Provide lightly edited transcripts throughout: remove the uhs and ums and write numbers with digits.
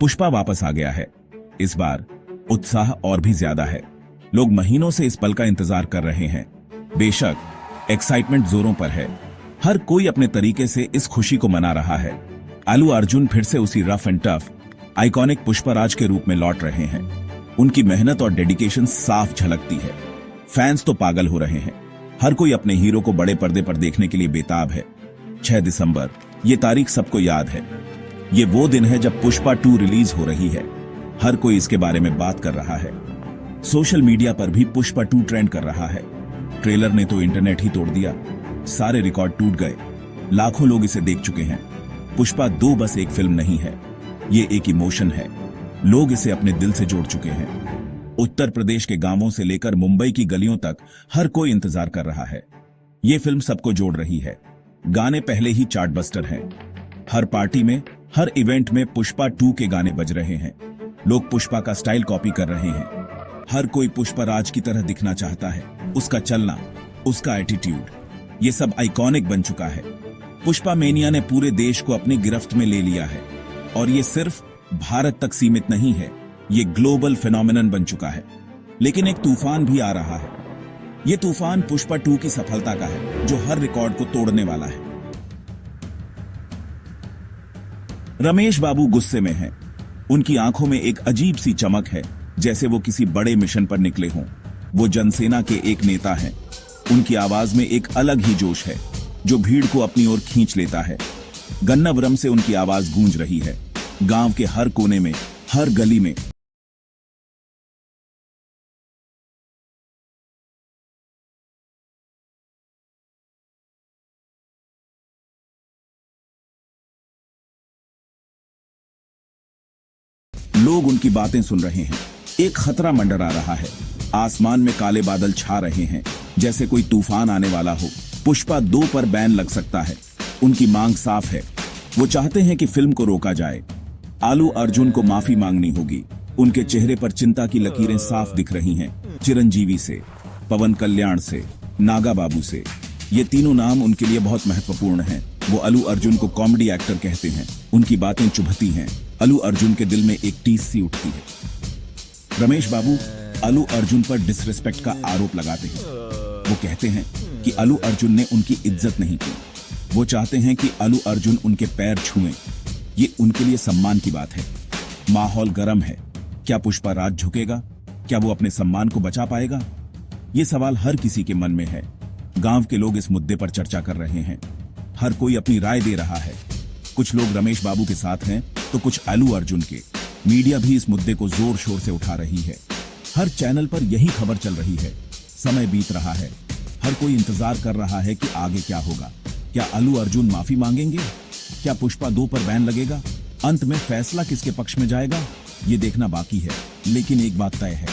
पुष्पा वापस आ गया है। इस बार उत्साह और भी ज्यादा है। लोग महीनों से इस पल का इंतजार कर रहे हैं। बेशक एक्साइटमेंट जोरों पर है। हर कोई अपने तरीके से इस खुशी को मना रहा है। अल्लू अर्जुन फिर से उसी rough and tough iconic Pushpraj के रूप में लौट रहे हैं। उनकी मेहनत और डेडिकेशन साफ झलकती है। फैंस तो पागल हो रहे हैं। हर कोई अपने हीरो को बड़े पर्दे पर देखने के लिए बेताब है। 6 दिसंबर, ये तारीख सबको याद है। ये वो दिन है जब पुष्पा 2 रिलीज हो रही है। हर कोई इसके बारे में बात कर रहा है। सोशल मीडिया पर भी पुष्पा 2 ट्रेंड कर रहा है। ट्रेलर ने तो इंटरनेट ही तोड़ दिया। सारे रिकॉर्ड टूट गए। लाखों लोग इसे देख चुके हैं। पुष्पा 2 बस एक फिल्म नहीं है, ये एक इमोशन है। लोग इसे अपने दिल से जोड़ चुके हैं। उत्तर प्रदेश के गांवों से लेकर मुंबई की गलियों तक हर कोई इंतजार कर रहा है। ये फिल्म सबको जोड़ रही है। गाने पहले ही चार्टबस्टर हैं। हर पार्टी में, हर इवेंट में पुष्पा 2 के गाने बज रहे हैं। लोग पुष्पा का स्टाइल कॉपी कर रहे हैं। हर कोई पुष्पराज की तरह दिखना चाहता है। उसका चलना, उसका एटीट्यूड, ये सब आइकॉनिक बन चुका है। पुष्पा मेनिया ने पूरे देश को अपनी गिरफ्त में ले लिया है। और ये सिर्फ भारत तक सीमित नहीं है, ये ग्लोबल फिनोमिनन बन चुका है। लेकिन एक तूफान भी आ रहा है। ये तूफान पुष्पा 2 की सफलता का है, जो हर रिकॉर्ड को तोड़ने वाला है। रमेश बाबू गुस्से में हैं। उनकी आंखों में एक अजीब सी चमक है, जैसे वो किसी बड़े मिशन पर निकले हों। वो जनसेना के एक नेता हैं। उनकी आवाज में एक अलग ही जोश है, जो भीड़ को अपनी ओर खींच लेता है। गन्नावरम से उनकी आवाज गूंज रही है। गांव के हर कोने में, हर गली में लोग उनकी बातें सुन रहे हैं। एक खतरा मंडरा रहा है। आसमान में काले बादल छा रहे हैं, जैसे कोई तूफान आने वाला हो। पुष्पा 2 पर बैन लग सकता है। उनकी मांग साफ है। वो चाहते हैं कि फिल्म को रोका जाए। अल्लू अर्जुन को माफी मांगनी होगी। उनके चेहरे पर चिंता की लकीरें साफ दिख रही हैं। चिरंजीवी से, पवन कल्याण से, नागा बाबू से, ये तीनों नाम उनके लिए बहुत महत्वपूर्ण हैं। वो अल्लू अर्जुन को कॉमेडी एक्टर कहते हैं। उनकी बातें चुभती हैं। अल्लू अर्जुन के दिल में एक टीस सी उठती है। रमेश बाबू अल्लू अर्जुन पर डिसरिस्पेक्ट का आरोप लगाते हैं। वो कहते हैं कि अल्लू अर्जुन ने उनकी इज्जत नहीं की। वो चाहते हैं कि अल्लू अर्जुन उनके पैर छुएं। ये उनके लिए सम्मान की बात है। माहौल गर्म है। क्या पुष्पा राज झुकेगा? क्या वो अपने सम्मान को बचा पाएगा? ये सवाल हर किसी के मन में है। गांव के लोग इस मुद्दे पर चर्चा कर रहे हैं। हर कोई अपनी राय दे रहा है। कुछ लोग रमेश बाबू के साथ हैं, तो कुछ अल्लू अर्जुन के। मीडिया भी इस मुद्दे को जोर शोर से उठा रही है। हर चैनल पर यही खबर चल रही है। समय बीत रहा है। हर कोई इंतजार कर रहा है कि आगे क्या होगा। क्या अल्लू अर्जुन माफी मांगेंगे? क्या पुष्पा 2 पर बैन लगेगा? अंत में फैसला किसके पक्ष में जाएगा, ये देखना बाकी है। लेकिन एक बात तय है,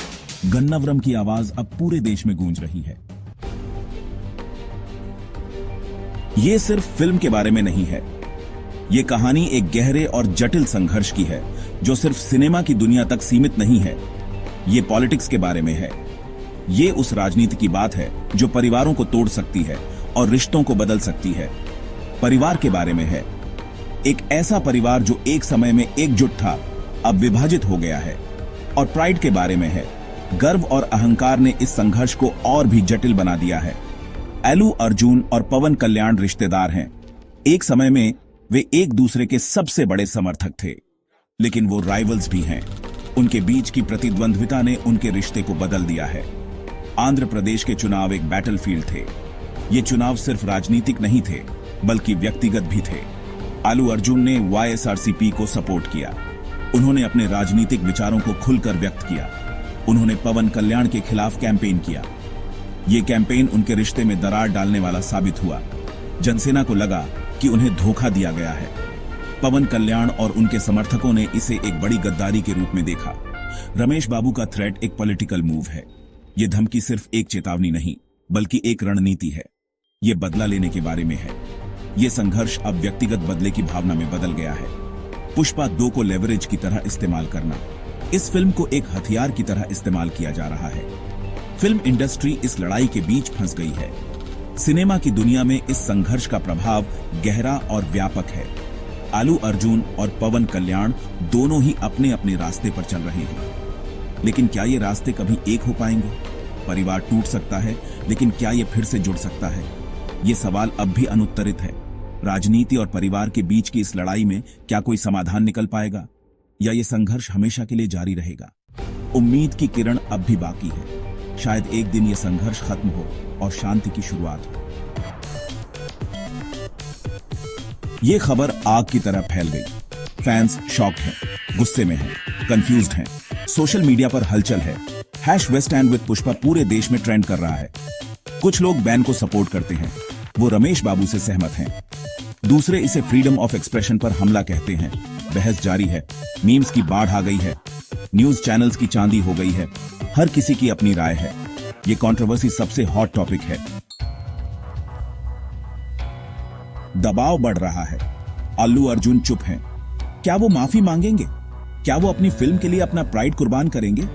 गन्नावरम की आवाज अब पूरे देश में गूंज रही है। ये सिर्फ फिल्म के बारे में नहीं है। ये कहानी एक गहरे और जटिल संघर्ष की है, जो सिर्फ सिनेमा की दुनिया तक सीमित नहीं है। ये पॉलिटिक्स के बारे में है। ये उस राजनीति की बात है जो परिवारों को तोड़ सकती है और रिश्तों को बदल सकती है। परिवार के बारे में है। एक ऐसा परिवार जो एक समय में एकजुट था, अब विभाजित हो गया है। और प्राइड के बारे में है। गर्व और अहंकार ने इस संघर्ष को और भी जटिल बना दिया है। अल्लू अर्जुन और पवन कल्याण रिश्तेदार हैं। एक समय में वे एक दूसरे के सबसे बड़े समर्थक थे, लेकिन वो राइवल्स भी हैं। उनके बीच की प्रतिद्वंद्विता ने उनके रिश्ते को बदल दिया है। आंध्र प्रदेश के चुनाव एक बैटलफील्ड थे। ये चुनाव सिर्फ राजनीतिक नहीं थे, बल्कि व्यक्तिगत भी थे। अल्लू अर्जुन ने YSRCP को सपोर्ट किया। उन्होंने अपने राजनीतिक विचारों को खुलकर व्यक्त किया। उन्होंने पवन कल्याण के खिलाफ कैंपेन किया। ये कैंपेन उनके रिश्ते में दरार डालने वाला साबित हुआ। जनसेना को लगा कि उन्हें धोखा दिया गया है। पवन कल्याण और उनके समर्थकों ने इसे एक बड़ी गद्दारी के रूप में देखा। रमेश बाबू का थ्रेट एक पॉलिटिकल मूव है। ये धमकी सिर्फ एक चेतावनी नहीं, बल्कि एक रणनीति है। ये बदला लेने के बारे में है। ये संघर्ष अब व्यक्तिगत बदले की भावना में बदल गया है। पुष्पा 2 को लेवरेज की तरह इस्तेमाल करना। इस फिल्म को एक हथियार की तरह इस्तेमाल किया जा रहा है। फिल्म इंडस्ट्री इस लड़ाई के बीच फंस गई है। सिनेमा की दुनिया में इस संघर्ष का प्रभाव गहरा और व्यापक है। अल्लू अर्जुन और पवन कल्याण दोनों ही अपने अपने रास्ते पर चल रहे हैं, लेकिन क्या ये रास्ते कभी एक हो पाएंगे? परिवार टूट सकता है, लेकिन क्या ये फिर से जुड़ सकता है? ये सवाल अब भी अनुत्तरित है। राजनीति और परिवार के बीच की इस लड़ाई में क्या कोई समाधान निकल पाएगा, या ये संघर्ष हमेशा के लिए जारी रहेगा? उम्मीद की किरण अब भी बाकी है। शायद एक दिन ये संघर्ष खत्म हो और शांति की शुरुआत हो। ये खबर आग की तरह फैल गई। फैंस शॉक्ड हैं, गुस्से में हैं, कंफ्यूज्ड हैं। सोशल मीडिया पर हलचल है। #वेस्ट एंड विद पुष्पा पूरे देश में ट्रेंड कर रहा है। कुछ लोग बैन को सपोर्ट करते हैं, वो रमेश बाबू से सहमत हैं। दूसरे इसे फ्रीडम ऑफ एक्सप्रेशन पर हमला कहते हैं। बहस जारी है। मीम्स की बाढ़ आ गई है। न्यूज चैनल्स की चांदी हो गई है। हर किसी की अपनी राय है। ये कंट्रोवर्सी सबसे हॉट टॉपिक है। दबाव बढ़ रहा है। अल्लू अर्जुन चुप हैं। क्या वो माफी मांगेंगे? क्या वो अपनी फिल्म के लिए अपना प्राइड कुर्बान करेंगे?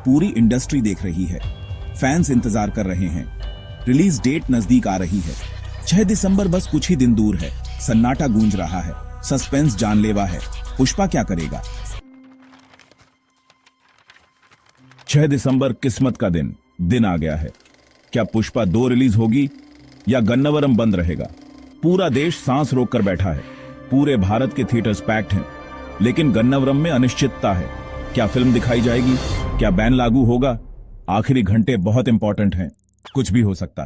पूरी इंडस्ट्री देख रही है। फैंस इंतजार कर रहे हैं। रिलीज डेट नजदीक आ रही है। 6 दिसंबर बस कुछ ही दिन दूर है। सन्नाटा गूंज रहा है। सस्पेंस जानलेवा है। पुष्पा क्या करेगा? 6 दिसंबर किस्मत का दिन आ गया है। क्या पुष्पा 2 रिलीज होगी या गन्नवरम बंद रहेगा? पूरा देश सांस रोककर बैठा है। पूरे भारत के थिएटर्स पैक्ड हैं, लेकिन गन्नवरम में अनिश्चितता है। क्या फिल्म दिखाई जाएगी? क्या बैन लागू होगा? आखिरी घंटे बहुत इंपॉर्टेंट हैं। कुछ भी हो सकता है।